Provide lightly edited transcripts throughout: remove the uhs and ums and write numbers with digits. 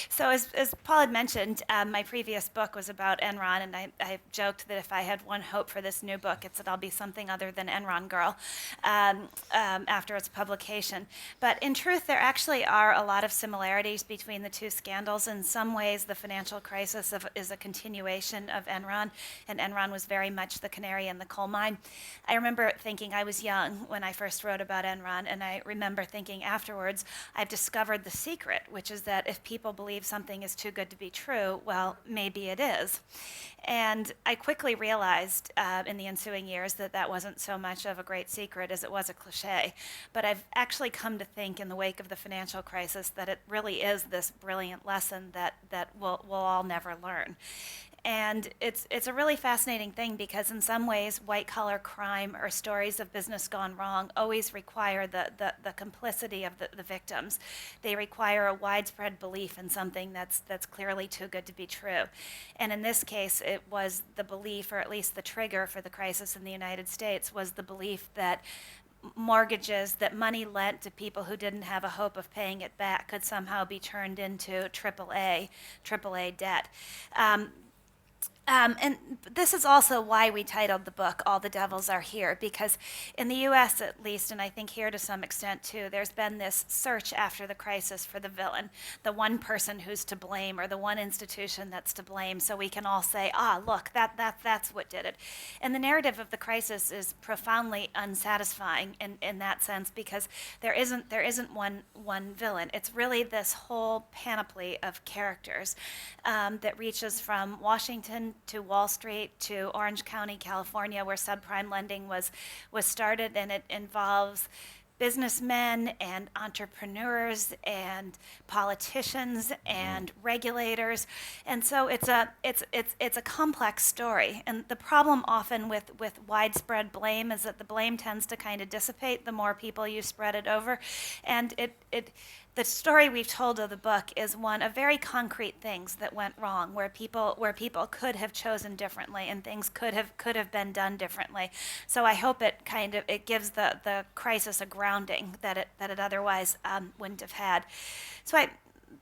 So as Paul had mentioned, my previous book was about Enron, and I joked that if I had one hope for this new book, it's that I'll be something other than Enron Girl after its publication. But in truth, there actually are a lot of similarities between the two scandals. In some ways, the financial crisis is a continuation of Enron, and Enron was very much the canary in the coal mine. I remember thinking I was young when I first wrote about Enron, and I remember thinking afterwards, I've discovered the secret, which is that if people believe something is too good to be true, well, maybe it is. And I quickly realized in the ensuing years that that wasn't so much of a great secret as it was a cliche. But I've actually come to think in the wake of the financial crisis that it really is this brilliant lesson that we'll all never learn. And it's a really fascinating thing because in some ways, white-collar crime or stories of business gone wrong always require the complicity of the victims. They require a widespread belief in something that's clearly too good to be true. And in this case, it was the belief, or at least the trigger for the crisis in the United States, was the belief that mortgages, that money lent to people who didn't have a hope of paying it back, could somehow be turned into AAA debt. And this is also why we titled the book All the Devils Are Here, because in the US at least, and I think here to some extent too, there's been this search after the crisis for the villain, the one person who's to blame or the one institution that's to blame, so we can all say, look, that's what did it. And the narrative of the crisis is profoundly unsatisfying in that sense, because there isn't one villain. It's really this whole panoply of characters that reaches from Washington to Wall Street to Orange County, California, where subprime lending was started, and it involves businessmen and entrepreneurs and politicians and regulators, and so it's a complex story. And the problem often with widespread blame is that the blame tends to kind of dissipate the more people you spread it over, and the story we've told of the book is one of very concrete things that went wrong, where people could have chosen differently and things could have been done differently. So I hope it gives the crisis a grounding that it otherwise wouldn't have had. So I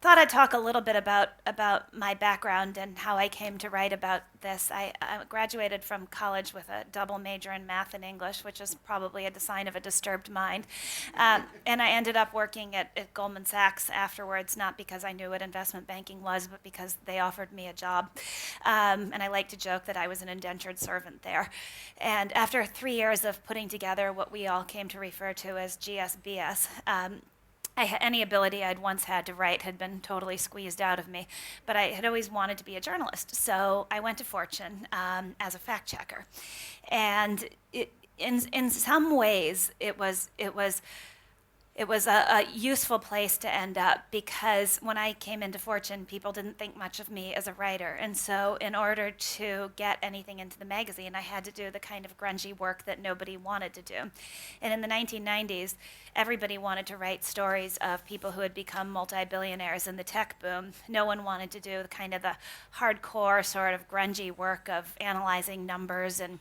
thought I'd talk a little bit about my background and how I came to write about this. I graduated from college with a double major in math and English, which is probably a sign of a disturbed mind. And I ended up working at Goldman Sachs afterwards, not because I knew what investment banking was, but because they offered me a job. And I like to joke that I was an indentured servant there. And after 3 years of putting together what we all came to refer to as GSBS, any ability I'd once had to write had been totally squeezed out of me, but I had always wanted to be a journalist, so I went to Fortune as a fact checker. And in some ways, it was a useful place to end up, because when I came into Fortune, people didn't think much of me as a writer. And so in order to get anything into the magazine, I had to do the kind of grungy work that nobody wanted to do. And in the 1990s, everybody wanted to write stories of people who had become multi-billionaires in the tech boom. No one wanted to do kind of the hardcore sort of grungy work of analyzing numbers and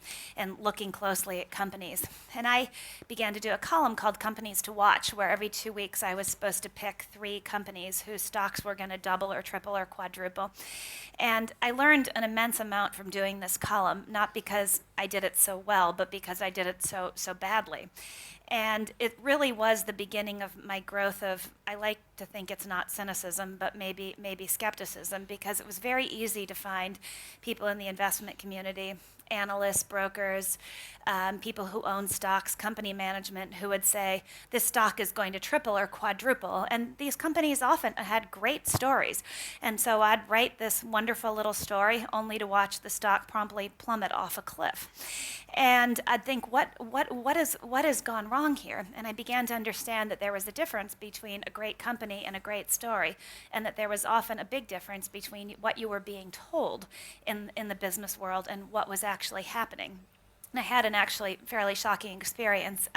looking closely at companies. And I began to do a column called Companies to Watch, where every 2 weeks I was supposed to pick 3 companies whose stocks were going to double or triple or quadruple. And I learned an immense amount from doing this column, not because I did it so well, but because I did it so badly. And it really was the beginning of my growth of, I like to think it's not cynicism, but maybe skepticism, because it was very easy to find people in the investment community, analysts, brokers, people who own stocks, company management, who would say, this stock is going to triple or quadruple. And these companies often had great stories. And so I'd write this wonderful little story only to watch the stock promptly plummet off a cliff. And I'd think, what has gone wrong here? And I began to understand that there was a difference between a great company and a great story, and that there was often a big difference between what you were being told in the business world and what was actually happening. And I had an actually fairly shocking experience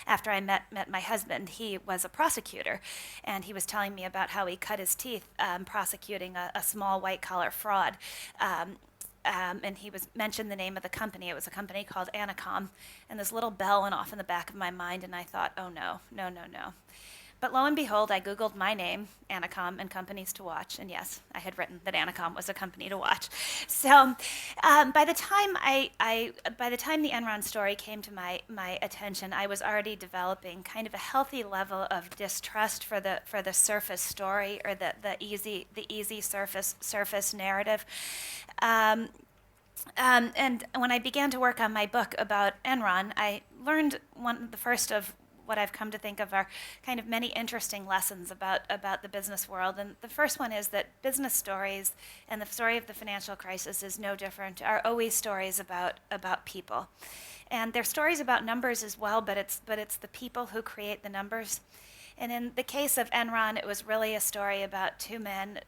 after I met my husband. He was a prosecutor, and he was telling me about how he cut his teeth prosecuting a small white-collar fraud. And he was mentioned the name of the company. It was a company called Anacom, and this little bell went off in the back of my mind, and I thought, oh no, no, no, no. But lo and behold, I Googled my name, Anacom, and companies to watch. And yes, I had written that Anacom was a company to watch. So by the time the Enron story came to my attention, I was already developing kind of a healthy level of distrust for the surface story, or the easy surface narrative. And when I began to work on my book about Enron, I learned the first of what I've come to think of are kind of many interesting lessons about the business world. And the first one is that business stories, and the story of the financial crisis is no different, are always stories about people. And they're stories about numbers as well, but it's the people who create the numbers. And in the case of Enron, it was really a story about two men,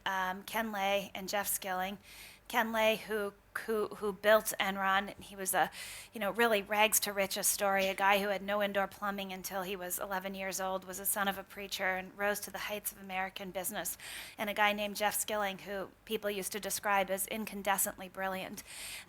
Ken Lay and Jeff Skilling. Ken Lay, who built Enron. He was a, really rags to riches story, a guy who had no indoor plumbing until he was 11 years old, was a son of a preacher, and rose to the heights of American business. And a guy named Jeff Skilling, who people used to describe as incandescently brilliant.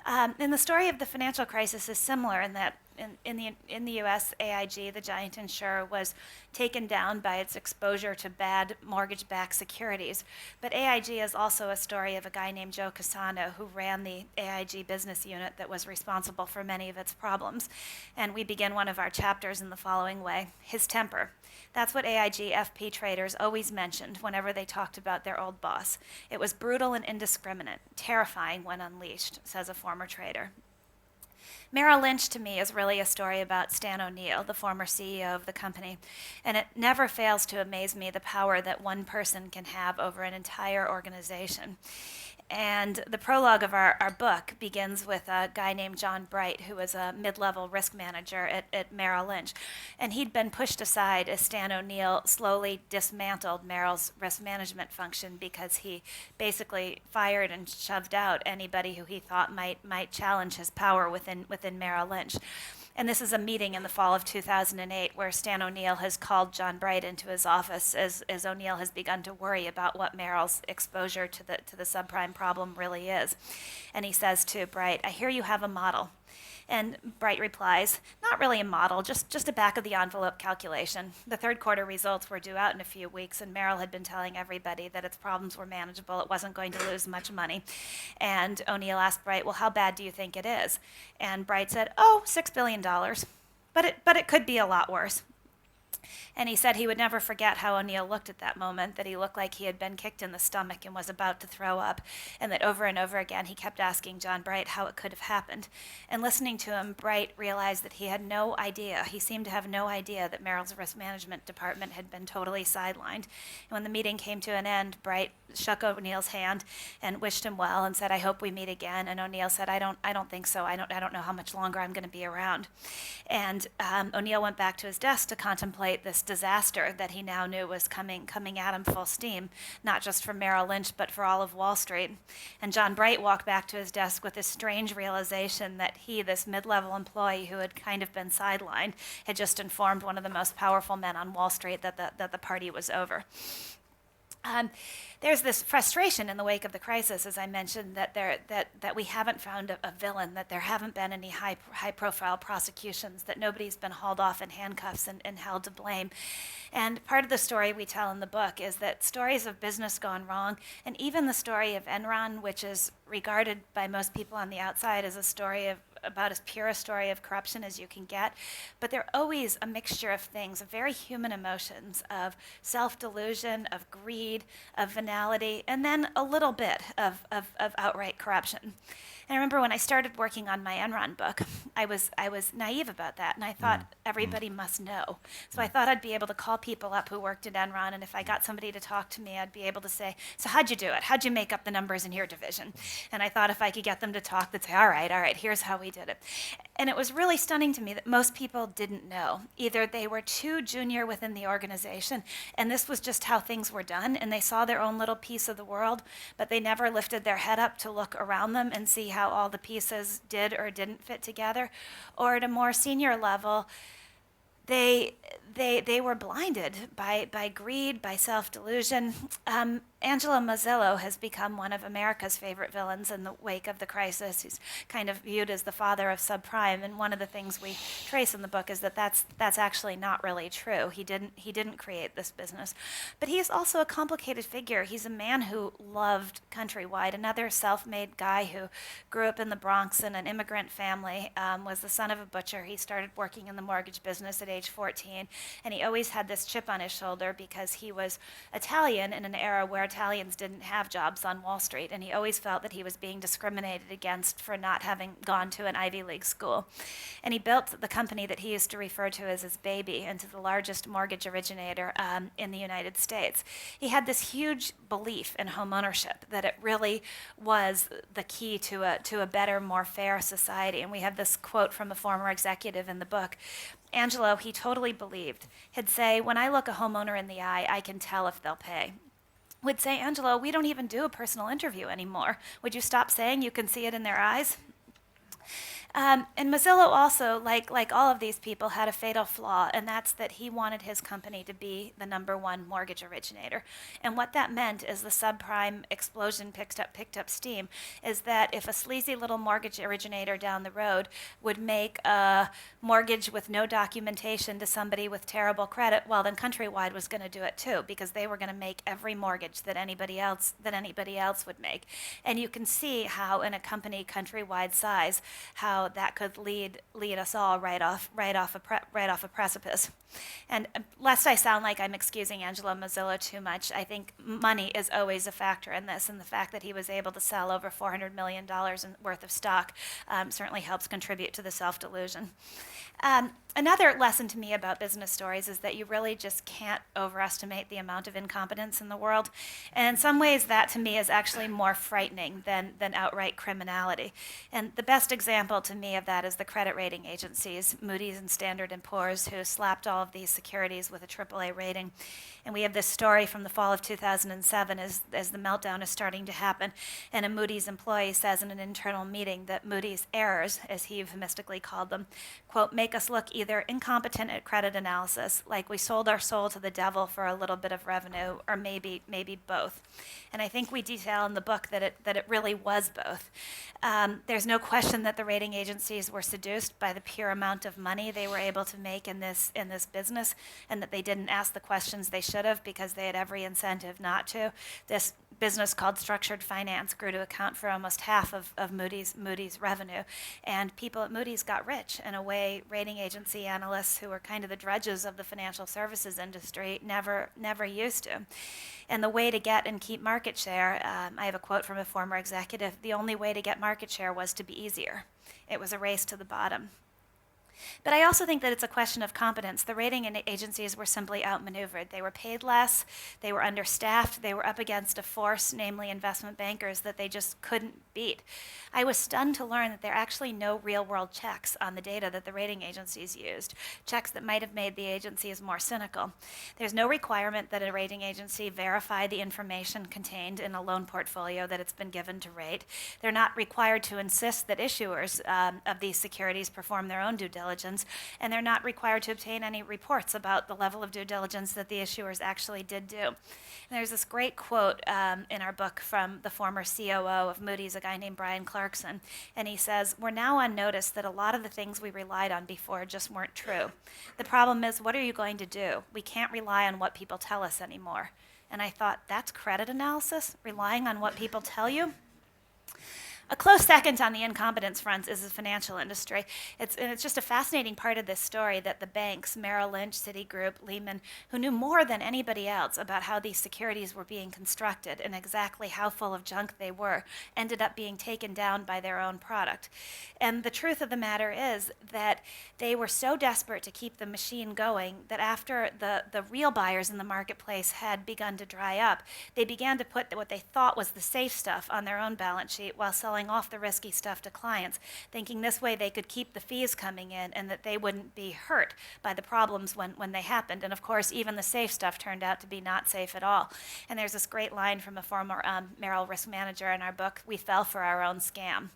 And the story of the financial crisis is similar in that in the U.S., AIG, the giant insurer, was taken down by its exposure to bad mortgage-backed securities. But AIG is also a story of a guy named Joe Cassano, who ran the AIG business unit that was responsible for many of its problems. And we begin one of our chapters in the following way: his temper. That's what AIG FP traders always mentioned whenever they talked about their old boss. It was brutal and indiscriminate, terrifying when unleashed, says a former trader. Merrill Lynch, to me, is really a story about Stan O'Neill, the former CEO of the company. And it never fails to amaze me the power that one person can have over an entire organization. And the prologue of our book begins with a guy named John Bright, who was a mid-level risk manager at Merrill Lynch. And he'd been pushed aside as Stan O'Neill slowly dismantled Merrill's risk management function, because he basically fired and shoved out anybody who he thought might challenge his power within Merrill Lynch. And this is a meeting in the fall of 2008 where Stan O'Neill has called John Bright into his office as O'Neill has begun to worry about what Merrill's exposure to the subprime problem really is. And he says to Bright, "I hear you have a model." And Bright replies, "Not really a model, just a back-of-the-envelope calculation. The third quarter results were due out in a few weeks, and Merrill had been telling everybody that its problems were manageable, it wasn't going to lose much money." And O'Neill asked Bright, "Well, how bad do you think it is?" And Bright said, "Oh, $6 billion. But it could be a lot worse." And he said he would never forget how O'Neill looked at that moment, that he looked like he had been kicked in the stomach and was about to throw up, and that over and over again he kept asking John Bright how it could have happened. And listening to him, Bright realized that he had no idea. He seemed to have no idea that Merrill's risk management department had been totally sidelined. And when the meeting came to an end, Bright shook O'Neill's hand and wished him well and said, "I hope we meet again." And O'Neill said, I don't think so. I don't know how much longer I'm going to be around." And O'Neill went back to his desk to contemplate this disaster that he now knew was coming at him full steam, not just for Merrill Lynch, but for all of Wall Street. And John Bright walked back to his desk with this strange realization that he, this mid-level employee who had kind of been sidelined, had just informed one of the most powerful men on Wall Street that the party was over. There's this frustration in the wake of the crisis, as I mentioned, that we haven't found a villain, that there haven't been any high-profile prosecutions, that nobody's been hauled off in handcuffs and held to blame. And part of the story we tell in the book is that stories of business gone wrong, and even the story of Enron, which is regarded by most people on the outside as a story about as pure a story of corruption as you can get, but they're always a mixture of things, of very human emotions, of self-delusion, of greed, of venality, and then a little bit of outright corruption. And I remember when I started working on my Enron book, I was naive about that, and I thought everybody must know. So I thought I'd be able to call people up who worked at Enron, and if I got somebody to talk to me, I'd be able to say, "So how'd you do it? How'd you make up the numbers in your division?" And I thought if I could get them to talk, they'd say, all right, here's how we did it. And it was really stunning to me that most people didn't know. Either they were too junior within the organization, and this was just how things were done, and they saw their own little piece of the world, but they never lifted their head up to look around them and see how all the pieces did or didn't fit together. Or at a more senior level, they were blinded by greed, by self-delusion. Angelo Mozilo has become one of America's favorite villains in the wake of the crisis. He's kind of viewed as the father of subprime, and one of the things we trace in the book is that that's actually not really true. He didn't create this business, but he's also a complicated figure. He's a man who loved Countrywide, another self-made guy who grew up in the Bronx in an immigrant family, was the son of a butcher. He started working in the mortgage business at age 14, and he always had this chip on his shoulder because he was Italian in an era where Italians didn't have jobs on Wall Street, and he always felt that he was being discriminated against for not having gone to an Ivy League school. And he built the company that he used to refer to as his baby into the largest mortgage originator in the United States. He had this huge belief in home ownership, that it really was the key to a better, more fair society. And we have this quote from a former executive in the book. Angelo, he totally believed. He'd say, "When I look a homeowner in the eye, I can tell if they'll pay." Would say, "Angelo, we don't even do a personal interview anymore. Would you stop saying you can see it in their eyes?" And Mozilo also, like all of these people, had a fatal flaw, and that's that he wanted his company to be the #1 mortgage originator. And what that meant as the subprime explosion picked up steam is that if a sleazy little mortgage originator down the road would make a mortgage with no documentation to somebody with terrible credit, well, then Countrywide was going to do it too, because they were going to make every mortgage that anybody else would make. And you can see how in a company Countrywide size, how that could lead us all right off a precipice. And lest I sound like I'm excusing Angelo Mozilo too much, I think money is always a factor in this, and the fact that he was able to sell over $400 million worth of stock certainly helps contribute to the self-delusion. Another lesson to me about business stories is that you really just can't overestimate the amount of incompetence in the world. And in some ways, that to me is actually more frightening than outright criminality. And the best example to me of that is the credit rating agencies, Moody's and Standard & Poor's, who slapped all of these securities with a AAA rating. And we have this story from the fall of 2007 as the meltdown is starting to happen. And a Moody's employee says in an internal meeting that Moody's errors, as he euphemistically called them, quote, make us look either incompetent at credit analysis, like we sold our soul to the devil for a little bit of revenue, or maybe both. And I think we detail in the book that it really was both. There's no question that the rating agencies were seduced by the pure amount of money they were able to make in this business, and that they didn't ask the questions they should have because they had every incentive not to. This business called structured finance grew to account for almost half of Moody's revenue, and people at Moody's got rich in a way rating agency analysts who were kind of the drudges of the financial services industry never used to. And the way to get and keep market share, I have a quote from a former executive, the only way to get market share was to be easier. It was a race to the bottom. But I also think that it's a question of competence. The rating agencies were simply outmaneuvered. They were paid less, they were understaffed, they were up against a force, namely investment bankers, that they just couldn't beat. I was stunned to learn that there are actually no real-world checks on the data that the rating agencies used, checks that might have made the agencies more cynical. There's no requirement that a rating agency verify the information contained in a loan portfolio that it's been given to rate. They're not required to insist that issuers of these securities perform their own due diligence, and they're not required to obtain any reports about the level of due diligence that the issuers actually did do. And there's this great quote in our book from the former COO of Moody's, a guy named Brian Clarkson, and he says, "We're now on notice that a lot of the things we relied on before just weren't true. The problem is, what are you going to do? We can't rely on what people tell us anymore." And I thought, that's credit analysis? Relying on what people tell you? A close second on the incompetence front is the financial industry. It's just a fascinating part of this story that the banks, Merrill Lynch, Citigroup, Lehman, who knew more than anybody else about how these securities were being constructed and exactly how full of junk they were, ended up being taken down by their own product. And the truth of the matter is that they were so desperate to keep the machine going that after the real buyers in the marketplace had begun to dry up, they began to put what they thought was the safe stuff on their own balance sheet while selling selling off the risky stuff to clients, thinking this way they could keep the fees coming in and that they wouldn't be hurt by the problems when they happened. And of course, even the safe stuff turned out to be not safe at all. And there's this great line from a former Merrill risk manager in our book, "We fell for our own scam."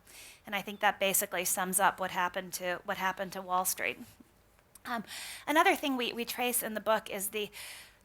And I think that basically sums up what happened to Wall Street. Another thing we trace in the book is the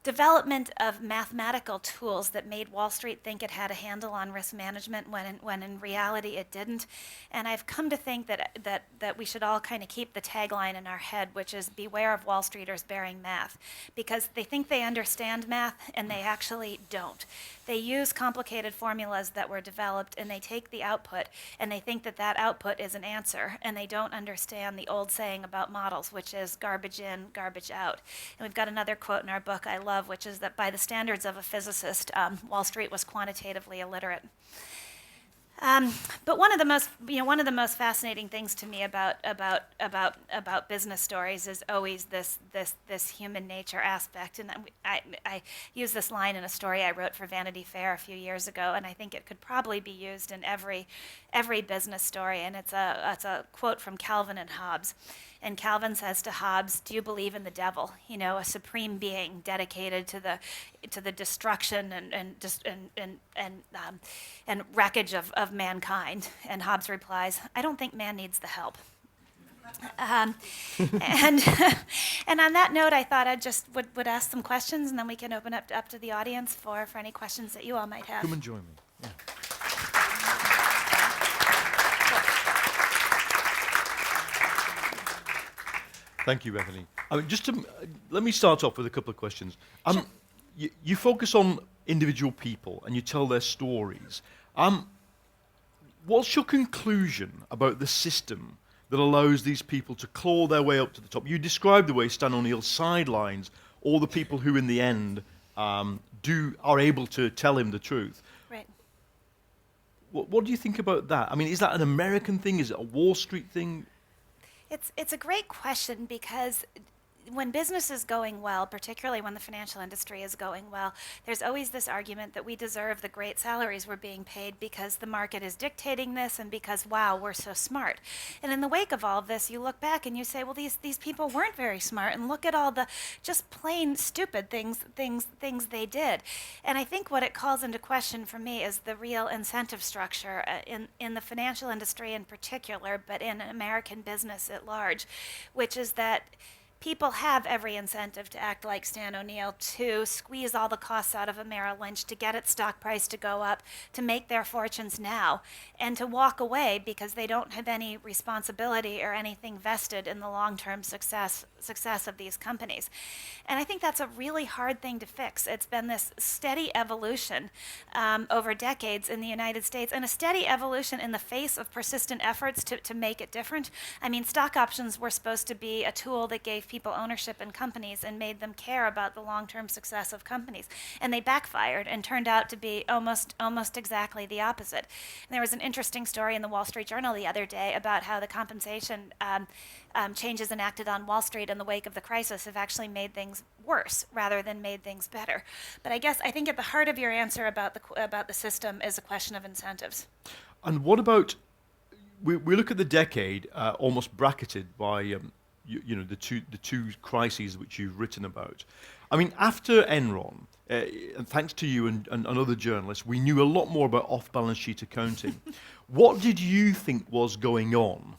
development of mathematical tools that made Wall Street think it had a handle on risk management when in reality it didn't. And I've come to think that we should all kind of keep the tagline in our head, which is beware of Wall Streeters bearing math, because they think they understand math and they actually don't. They use complicated formulas that were developed and they take the output and they think that output is an answer, and they don't understand the old saying about models, which is garbage in, garbage out. And we've got another quote in our book I love, which is that by the standards of a physicist, Wall Street was quantitatively illiterate. But one of the most fascinating things to me about business stories is always this human nature aspect. And I use this line in a story I wrote for Vanity Fair a few years ago, and I think it could probably be used in every business story. And it's a quote from Calvin and Hobbes. And Calvin says to Hobbes, "Do you believe in the devil? You know, a supreme being dedicated to the destruction and wreckage of mankind?" And Hobbes replies, "I don't think man needs the help." And on that note, I thought I just would ask some questions, and then we can open up to the audience for any questions that you all might have. Come and join me. Yeah. Thank you, Bethany. I mean, let me start off with a couple of questions. Sure. You focus on individual people and you tell their stories. What's your conclusion about the system that allows these people to claw their way up to the top? You described the way Stan O'Neill sidelines all the people who, in the end, are able to tell him the truth. Right. What do you think about that? I mean, is that an American thing? Is it a Wall Street thing? It's a great question, because when business is going well, particularly when the financial industry is going well, there's always this argument that we deserve the great salaries we're being paid because the market is dictating this and because, wow, we're so smart. And in the wake of all of this, you look back and you say, well, these people weren't very smart, and look at all the just plain stupid things they did. And I think what it calls into question for me is the real incentive structure in the financial industry in particular, but in American business at large, which is that people have every incentive to act like Stan O'Neill, to squeeze all the costs out of a Merrill Lynch, to get its stock price to go up, to make their fortunes now, and to walk away because they don't have any responsibility or anything vested in the long-term success of these companies. And I think that's a really hard thing to fix. It's been this steady evolution over decades in the United States, and a steady evolution in the face of persistent efforts to make it different. I mean, stock options were supposed to be a tool that gave people ownership in companies and made them care about the long-term success of companies. And they backfired and turned out to be almost exactly the opposite. And there was an interesting story in the Wall Street Journal the other day about how the compensation changes enacted on Wall Street in the wake of the crisis have actually made things worse rather than made things better. But I think at the heart of your answer about the system is a question of incentives. And what about, we look at the decade almost bracketed by the two crises which you've written about. I mean, after Enron, and thanks to you and other journalists, we knew a lot more about off-balance sheet accounting. What did you think was going on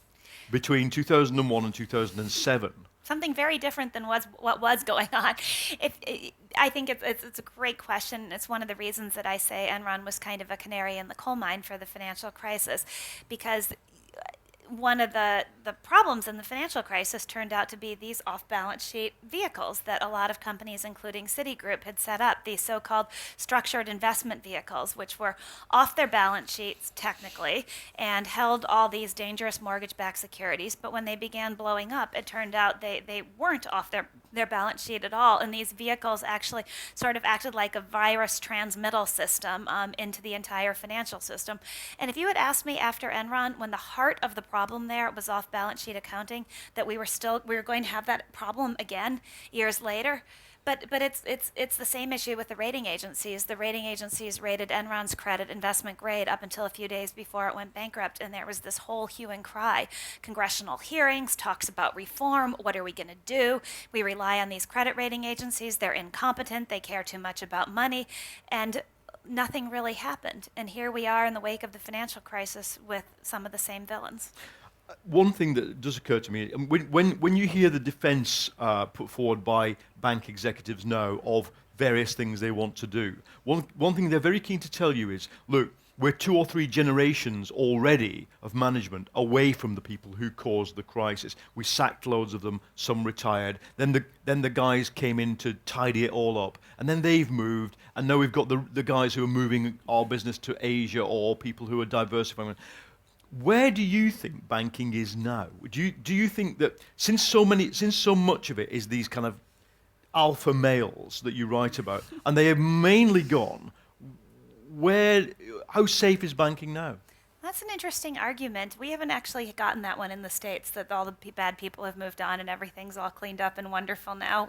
between 2001 and 2007? Something very different than what was going on. I think it's a great question. It's one of the reasons that I say Enron was kind of a canary in the coal mine for the financial crisis, because one of the problems in the financial crisis turned out to be these off-balance sheet vehicles that a lot of companies, including Citigroup, had set up, these so-called structured investment vehicles, which were off their balance sheets technically and held all these dangerous mortgage-backed securities. But when they began blowing up, it turned out they weren't off their balance sheet at all, and these vehicles actually sort of acted like a virus transmittal system into the entire financial system. And if you had asked me after Enron, when the heart of the problem there was off-balance sheet accounting, that we were going to have that problem again years later, But it's the same issue with the rating agencies. The rating agencies rated Enron's credit investment grade up until a few days before it went bankrupt, and there was this whole hue and cry. Congressional hearings, talks about reform. What are we going to do? We rely on these credit rating agencies. They're incompetent. They care too much about money, and nothing really happened. And here we are in the wake of the financial crisis with some of the same villains. One thing that does occur to me, when you hear the defense put forward by bank executives now of various things they want to do, one thing they're very keen to tell you is, look, we're 2 or 3 generations already of management away from the people who caused the crisis. We sacked loads of them, some retired. Then the guys came in to tidy it all up, and then they've moved, and now we've got the guys who are moving our business to Asia, or people who are diversifying. Where do you think banking is now? Do you think that since so much of it is these kind of alpha males that you write about, and they have mainly gone, how safe is banking now? That's an interesting argument. We haven't actually gotten that one in the States, that all the bad people have moved on and everything's all cleaned up and wonderful now.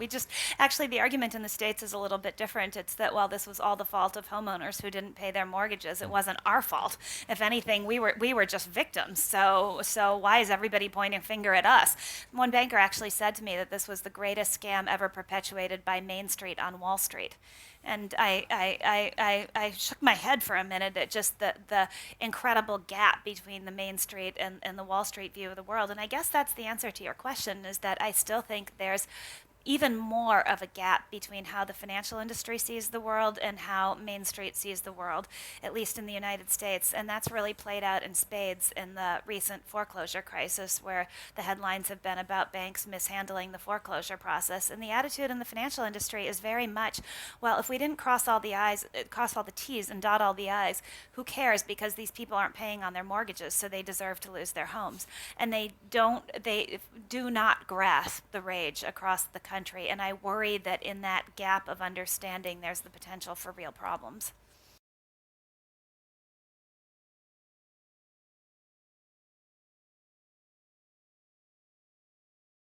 Actually, the argument in the States is a little bit different. It's that, well, this was all the fault of homeowners who didn't pay their mortgages. It wasn't our fault. If anything, we were just victims. So why is everybody pointing a finger at us? One banker actually said to me that this was the greatest scam ever perpetuated by Main Street on Wall Street. And I shook my head for a minute at just the incredible gap between the Main Street and the Wall Street view of the world. And I guess that's the answer to your question, is that I still think there's even more of a gap between how the financial industry sees the world and how Main Street sees the world, at least in the United States. And that's really played out in spades in the recent foreclosure crisis, where the headlines have been about banks mishandling the foreclosure process. And the attitude in the financial industry is very much, well, if we didn't cross all the T's and dot all the I's, who cares, because these people aren't paying on their mortgages, so they deserve to lose their homes. And they do not grasp the rage across the country. And I worry that in that gap of understanding, there's the potential for real problems.